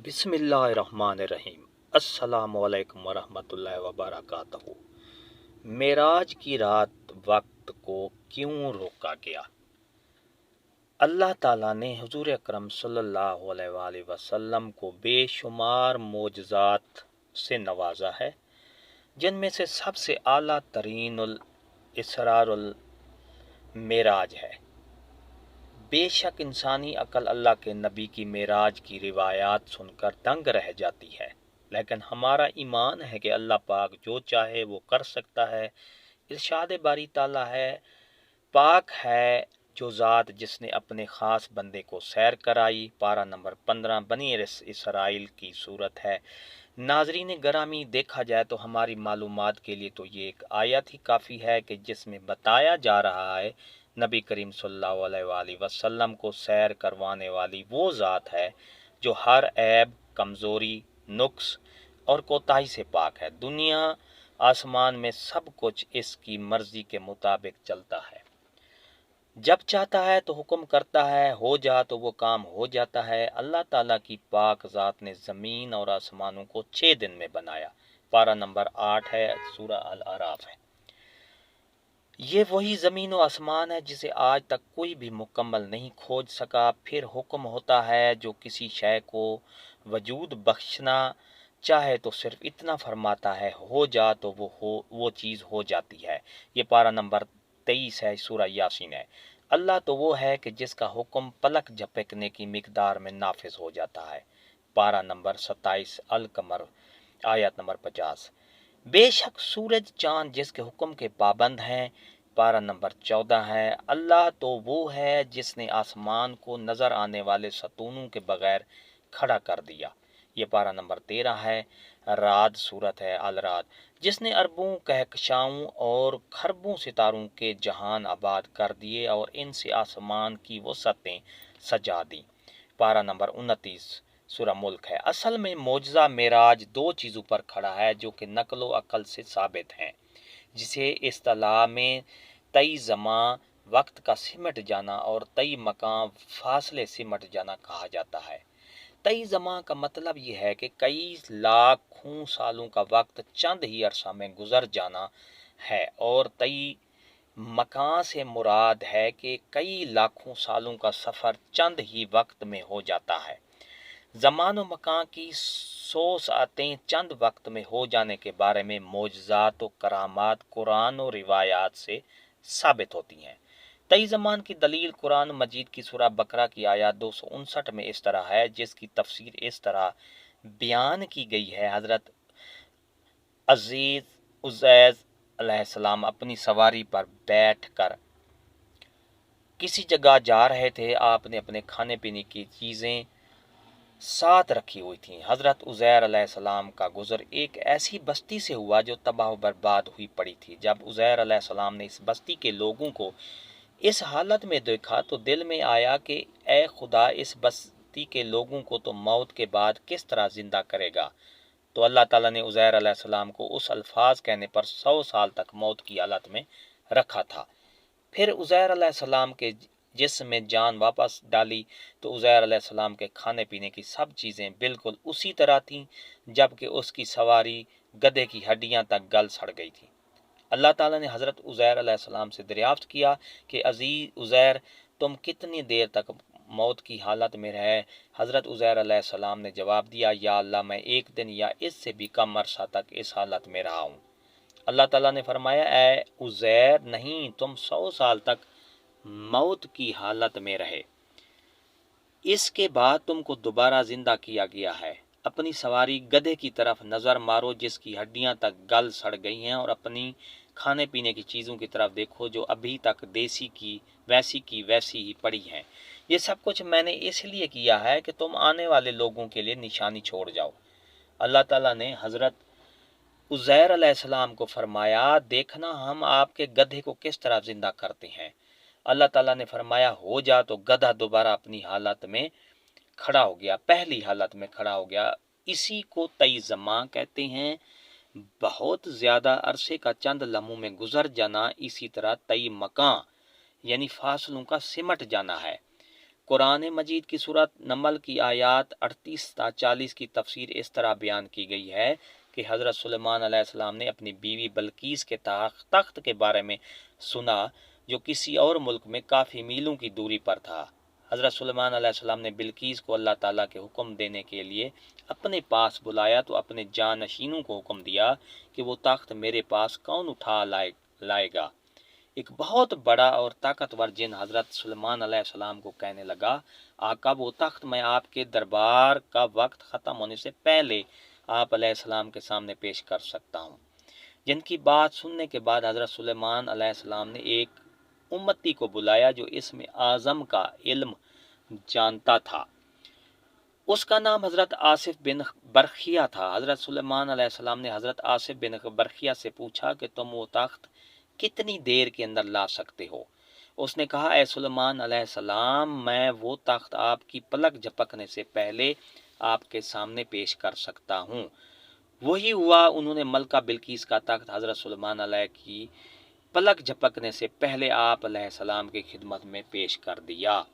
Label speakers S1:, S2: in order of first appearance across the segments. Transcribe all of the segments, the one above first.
S1: बिस्मिल्लाहिर्रहमानिर्रहीम। अस्सलामुअलैकुम वरहमतुल्लाहि वबरकातुहू। मेराज की रात वक्त को क्यों रोका गया? अल्लाह ताला ने हुजूर अकरम सल्लल्लाहु अलैहि वसल्लम को बेशुमार मोजज़ात से नवाजा है, जिनमें से सबसे आला तरीनुल इसरारुल मेराज है। बेशक इंसानी अकल अल्लाह के नबी की मेराज की रिवायात सुनकर दंग रह जाती है, लेकिन हमारा ईमान है कि अल्लाह पाक जो चाहे वो कर सकता है। इरशाद बारी ताला है, पाक है जो ज़ात जिसने अपने ख़ास बंदे को सैर कराई। पारा नंबर 15 बनी इसराइल की सूरत है। नाजरीन गरामी, देखा जाए तो हमारी मालूमात के लिए तो ये एक आयत ही काफ़ी है कि जिसमें बताया जा रहा है नबी करीम सल्लल्लाहु अलैहि वसल्लम को सैर करवाने वाली वो ज़ात है जो हर ऐब, कमज़ोरी, नुक्स और कोताही से पाक है। दुनिया आसमान में सब कुछ इसकी मर्ज़ी के मुताबिक चलता है। जब चाहता है तो हुक्म करता है, हो जा तो वो काम हो जाता है। अल्लाह ताला की पाक ज़ात ने ज़मीन और आसमानों को 6 दिन में बनाया। पारा नंबर 8 है, सूरा अल आराफ है। ये वही ज़मीन और आसमान है जिसे आज तक कोई भी मुकम्मल नहीं खोज सका। फिर हुक्म होता है, जो किसी शय को वजूद बख्शना चाहे तो सिर्फ इतना फरमाता है, हो जा तो वो चीज़ हो जाती है। ये पारा नंबर 23 है, सूरा यासीन है। अल्लाह तो वो है कि जिसका हुक्म पलक झपकने की मिकदार में नाफिज हो जाता है। पारा नंबर 27 अल कमर आयत नंबर 50। बेशक सूरज चांद जिसके हुक्म के पाबंद हैं। पारा नंबर 14 है। अल्लाह तो वो है जिसने आसमान को नज़र आने वाले सतूनों के बगैर खड़ा कर दिया। ये पारा नंबर 13 है। रात सूरत है, अल रात, जिसने अरबों कहकशाओं और खरबों सितारों के जहान आबाद कर दिए और इनसे आसमान की वसअतें सजा दी। पारा नंबर 29 सूरा मुल्क है। असल में मौजज़ा मेराज दो चीज़ों पर खड़ा है जो कि नकलो अकल से साबित हैं, जिसे इस्तिलाह में तई ज़मा वक्त का सिमट जाना और तई मकान फासले सिमट जाना कहा जाता है। तई ज़मा का मतलब यह है कि कई लाखों सालों का वक्त चंद ही अरसा में गुजर जाना है, और तई मकान से मुराद है कि कई लाखों सालों का सफ़र चंद ही वक्त में हो जाता है। ज़मान व मकान की 100 सातें चंद वक्त में हो जाने के बारे में मोजज़ात व करामात कुरान और रिवायात से साबित होती हैं। तई ज़मान की दलील कुरान मजीद की सूरा बकरा की आयत 259 में इस तरह है, जिसकी तफसीर इस तरह बयान की गई है। हज़रत अज़ीज़ उज़ैज़ अलैहिस्सलाम अपनी सवारी पर बैठ कर किसी जगह जा रहे थे। आपने अपने खाने पीने की चीज़ें साथ रखी हुई थी। हज़रत उज़ैर अलैहिस्सलाम का गुज़र एक ऐसी बस्ती से हुआ जो तबाह बर्बाद हुई पड़ी थी। जब उज़ैर अलैहिस्सलाम ने इस बस्ती के लोगों को इस हालत में देखा तो दिल में आया कि ए खुदा, इस बस्ती के लोगों को तो मौत के बाद किस तरह ज़िंदा करेगा। तो अल्लाह ताला ने उज़ैर अलैहिस्सलाम को उस अल्फाज कहने पर 100 साल तक मौत की हालत में रखा था। फिर उज़ैर अलैहिस्सलाम के जिस्म में जान वापस डाली तो उज़ैर अलैहिस्सलाम के खाने पीने की सब चीज़ें बिल्कुल उसी तरह थीं, जबकि उसकी सवारी गधे की हड्डियां तक गल सड़ गई थी। अल्लाह ताला ने हज़रत उज़ैर अलैहिस्सलाम से दरियाफ्त किया कि अज़ीज़ उज़ैर, तुम कितनी देर तक मौत की हालत में रहे? हज़रत उज़ैर अलैहिस्सलाम ने जवाब दिया, या अल्लाह, मैं एक दिन या इससे भी कम अरसा तक इस हालत में रहा हूँ। अल्लाह ताला ने फरमाया, ए उज़ैर, नहीं, तुम 100 साल तक मौत की हालत में रहे। इसके बाद तुमको दोबारा जिंदा किया गया है। अपनी सवारी गधे की तरफ नज़र मारो जिसकी हड्डियां तक गल सड़ गई हैं, और अपनी खाने पीने की चीज़ों की तरफ देखो जो अभी तक देसी की वैसी ही पड़ी हैं। ये सब कुछ मैंने इसलिए किया है कि तुम आने वाले लोगों के लिए निशानी छोड़ जाओ। अल्लाह ताला ने हज़रत उज़ैर अलैहिस्सलाम को फरमाया, देखना हम आपके गधे को किस तरह जिंदा करते हैं। अल्लाह ताला ने फरमाया, हो जा, तो गधा दोबारा अपनी हालत में खड़ा हो गया, पहली हालत में खड़ा हो गया। इसी को तई ज़मा कहते हैं, बहुत ज़्यादा अरसे का चंद लम्हों में गुजर जाना। इसी तरह तई मकान यानी फासलों का सिमट जाना है। कुरान मजीद की सूरत नमल की आयत 38 ता 40 की तफसीर इस तरह बयान की गई है कि हज़रत सुलेमान अलैहिस्सलाम ने अपनी बीवी बल्कीस के तख्त के बारे में सुना जो किसी और मुल्क में काफ़ी मीलों की दूरी पर था। हज़रत सुलेमान अलैहिस्सलाम ने बिल्कीस को अल्लाह ताला के हुक्म देने के लिए अपने पास बुलाया तो अपने जानशीनों को हुक्म दिया कि वो तख्त मेरे पास कौन उठा लाएगा। एक बहुत बड़ा और ताकतवर जिन हज़रत सुलेमान अलैहिस्सलाम को कहने लगा, आका वो तख्त मैं आपके दरबार का वक्त ख़त्म होने से पहले आप अलैहिस्सलाम के सामने पेश कर सकता हूँ। जिनकी बात सुनने के बाद हज़रत सुलेमान अलैहिस्सलाम ने एक उम्मती को बुलाया जो इसमें आज़म का इल्म जानता था। उसका नाम हज़रत आसिफ बिन बरखिया था। हज़रत सुलेमान अलैहिस्सलाम ने हज़रत आसिफ बिन बरखिया से पूछा कि तुम वो तख्त कितनी देर के अंदर ला सकते हो। उसने कहा, ए सुलेमान अलैहिस्सलाम, मैं वो तख्त आपकी पलक झपकने से पहले आपके सामने पेश कर सकता हूँ। वही हुआ, उन्होंने मलका बिल्कीस का तख्त हज़रत सुलेमान अलैह की पलक झपकने से पहले आप अलैहिस्सलाम की खिदमत में पेश कर दिया।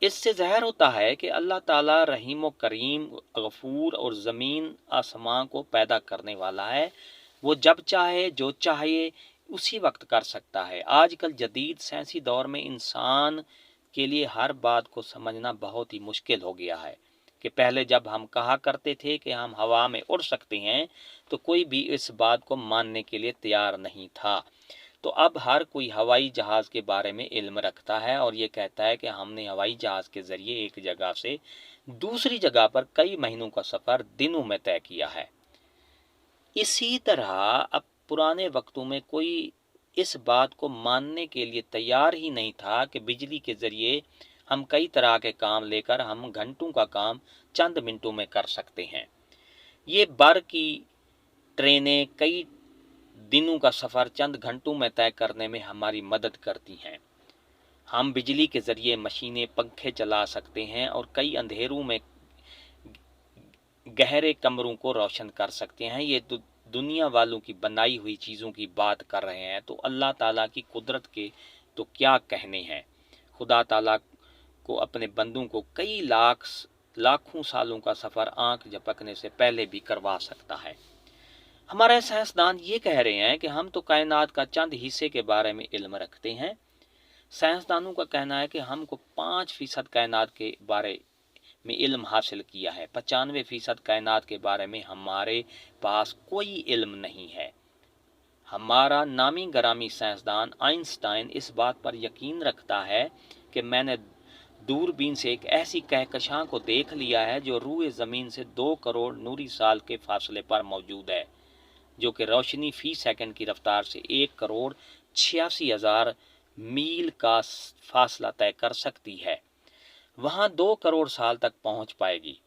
S1: इससे ज़ाहिर होता है कि अल्लाह ताला रहीम व करीम, गफूर और ज़मीन आसमां को पैदा करने वाला है। वो जब चाहे जो चाहे उसी वक्त कर सकता है। आजकल जदीद साइंसी दौर में इंसान के लिए हर बात को समझना बहुत ही मुश्किल हो गया है कि पहले जब हम कहा करते थे कि हम हवा में उड़ सकते हैं तो कोई भी इस बात को मानने के लिए तैयार नहीं था। तो अब हर कोई हवाई जहाज़ के बारे में इल्म रखता है और ये कहता है कि हमने हवाई जहाज़ के ज़रिए एक जगह से दूसरी जगह पर कई महीनों का सफ़र दिनों में तय किया है। इसी तरह अब पुराने वक्तों में कोई इस बात को मानने के लिए तैयार ही नहीं था कि बिजली के ज़रिए हम कई तरह के काम लेकर हम घंटों का काम चंद मिनटों में कर सकते हैं। ये बर की ट्रेनें कई दिनों का सफ़र चंद घंटों में तय करने में हमारी मदद करती हैं। हम बिजली के ज़रिए मशीनें, पंखे चला सकते हैं और कई अंधेरों में गहरे कमरों को रोशन कर सकते हैं। ये दुनिया वालों की बनाई हुई चीज़ों की बात कर रहे हैं तो अल्लाह ताला की कुदरत के तो क्या कहने हैं। खुदा ताला को अपने बंदों को कई लाखों सालों का सफ़र आंख झपकने से पहले भी करवा सकता है। हमारे साइंसदान ये कह रहे हैं कि हम तो कायनात का चंद हिस्से के बारे में इल्म रखते हैं। साइंसदानों का कहना है कि हमको 5% कायनात के बारे में इल्म हासिल किया है। 95% कायनात के बारे में हमारे पास कोई इल्म नहीं है। हमारा नामी गरामी साइंसदान आइंस्टाइन इस बात पर यकीन रखता है कि मैंने दूरबीन से एक ऐसी कहकशां को देख लिया है जो रूए ज़मीन से 2 करोड़ नूरी साल के फासले पर मौजूद है, जो कि रोशनी फी सेकंड की रफ्तार से 1 करोड़ 86,000 मील का फासला तय कर सकती है। वहाँ 2 करोड़ साल तक पहुँच पाएगी।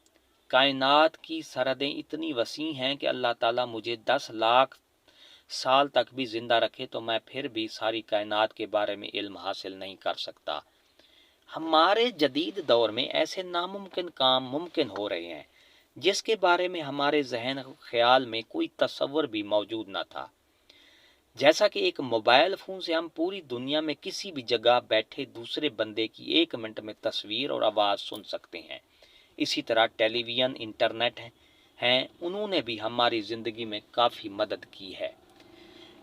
S1: कायनात की सरहदें इतनी वसी हैं कि अल्लाह ताला मुझे 10 लाख साल तक भी ज़िंदा रखे तो मैं फिर भी सारी कायनात के बारे में इल्म हासिल नहीं कर सकता। हमारे जदीद दौर में ऐसे नामुमकिन काम मुमकिन हो रहे हैं जिसके बारे में हमारे जहन ख्याल में कोई तसव्वुर भी मौजूद न था। जैसा कि एक मोबाइल फ़ोन से हम पूरी दुनिया में किसी भी जगह बैठे दूसरे बंदे की 1 मिनट में तस्वीर और आवाज़ सुन सकते हैं, इसी तरह टेलीविज़न, इंटरनेट हैं, उन्होंने भी हमारी ज़िंदगी में काफ़ी मदद की है।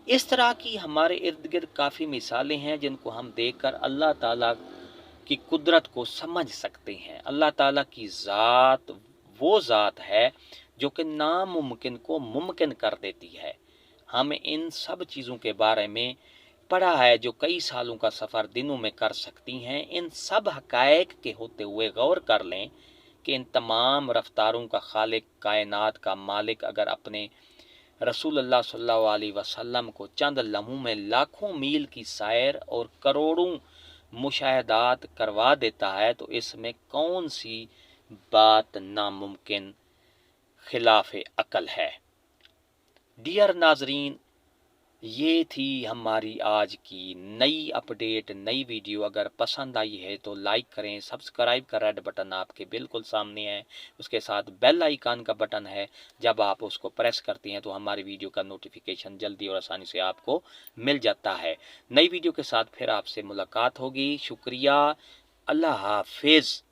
S1: इस तरह की हमारे इर्द गिर्द काफ़ी मिसालें हैं जिनको हम देखकर अल्लाह ताला की कुदरत को समझ सकते हैं। अल्लाह ताला की ज़ात वो ज़ात है जो कि नामुमकिन को मुमकिन कर देती है। हम इन सब चीज़ों के बारे में पढ़ा है जो कई सालों का सफ़र दिनों में कर सकती हैं। इन सब हक़ाइक़ के होते हुए गौर कर लें कि इन तमाम रफ्तारों का खालिक, कायनात का मालिक अगर अपने रसूलुल्लाह सल्लल्लाहु अलैहि वसल्लम को चंद लम्हों में लाखों मील की सैर और करोड़ों मुशाहदात करवा देता है तो इसमें कौन सी बात नामुमकिन खिलाफ अकल है। डियर नाजरीन, ये थी हमारी आज की नई अपडेट, नई वीडियो। अगर पसंद आई है तो लाइक करें। सब्सक्राइब का रेड बटन आपके बिल्कुल सामने है, उसके साथ बेल आइकन का बटन है। जब आप उसको प्रेस करते हैं तो हमारी वीडियो का नोटिफिकेशन जल्दी और आसानी से आपको मिल जाता है। नई वीडियो के साथ फिर आपसे मुलाकात होगी। शुक्रिया। اللہ حافظ.